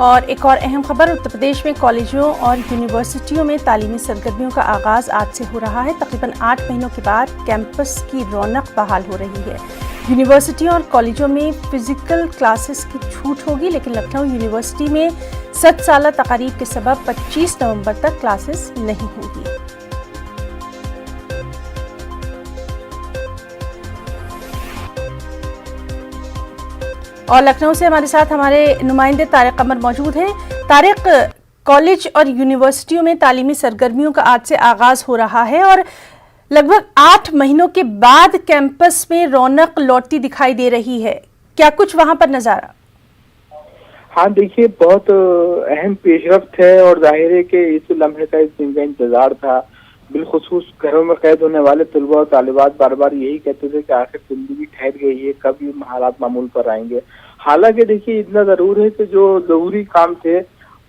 اور ایک اور اہم خبر، اتر پردیش میں کالجوں اور یونیورسٹیوں میں تعلیمی سرگرمیوں کا آغاز آج سے ہو رہا ہے۔ تقریباً 8 مہینوں کے بعد کیمپس کی رونق بحال ہو رہی ہے۔ یونیورسٹیوں اور کالجوں میں فزیکل کلاسز کی چھوٹ ہوگی، لیکن لکھنؤ یونیورسٹی میں 100 سالہ تقاریب کے سبب 25 نومبر تک کلاسز نہیں ہوں گی۔ اور لکھنؤ سے ہمارے ساتھ ہمارے نمائندے طارق قمر موجود ہیں۔ طارق، کالج اور یونیورسٹیوں میں تعلیمی سرگرمیوں کا آج سے آغاز ہو رہا ہے اور لگ بھگ 8 مہینوں کے بعد کیمپس میں رونق لوٹتی دکھائی دے رہی ہے، کیا کچھ وہاں پر نظارہ؟ ہاں دیکھیے، بہت اہم پیش رفت ہے اور ظاہر ہے کہ اس لمحے کا اس دن کا انتظار تھا۔ بالخصوص گھروں میں قید ہونے والے طلباء اور طالبات بار بار یہی کہتے تھے کہ آخر زندگی ٹھہر گئی ہے، کب یہ حالات معمول پر آئیں گے۔ حالانکہ دیکھیے اتنا ضرور ہے کہ جو ضروری کام تھے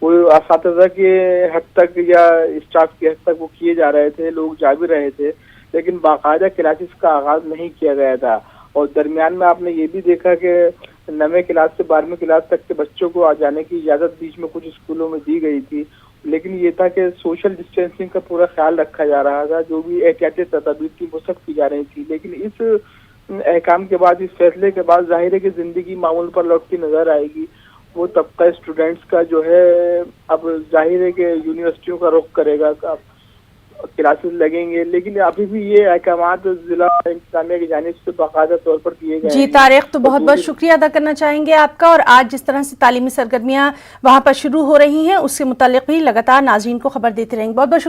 وہ اساتذہ کے حد تک یا اسٹاف کے حد تک وہ کیے جا رہے تھے، لوگ جا بھی رہے تھے، لیکن باقاعدہ کلاسز کا آغاز نہیں کیا گیا تھا۔ اور درمیان میں آپ نے یہ بھی دیکھا کہ 9ویں کلاس سے 12ویں کلاس تک کے بچوں کو آ جانے کی اجازت بیچ میں کچھ اسکولوں میں دی گئی تھی، لیکن یہ تھا کہ سوشل ڈسٹینسنگ کا پورا خیال رکھا جا رہا تھا، جو بھی احتیاطی تدابیر تھی وہ سخت کی جا رہی تھی۔ لیکن اس احکام کے بعد، اس فیصلے کے بعد ظاہر ہے کہ زندگی معمول پر لوٹتی نظر آئے گی۔ وہ طبقہ اسٹوڈنٹس کا جو ہے اب ظاہر ہے کہ یونیورسٹیوں کا رخ کرے گا، کلاسز لگیں گے، لیکن ابھی بھی یہ احکامات ضلع انتظامیہ کی جانب سے باقاعدہ طور پر دیے گئے ہیں۔ جی طارق، تو بہت بہت شکریہ ادا کرنا چاہیں گے آپ کا، اور آج جس طرح سے تعلیمی سرگرمیاں وہاں پر شروع ہو رہی ہیں اس سے متعلق بھی لگاتار ناظرین کو خبر دیتے رہیں گے۔ بہت بہت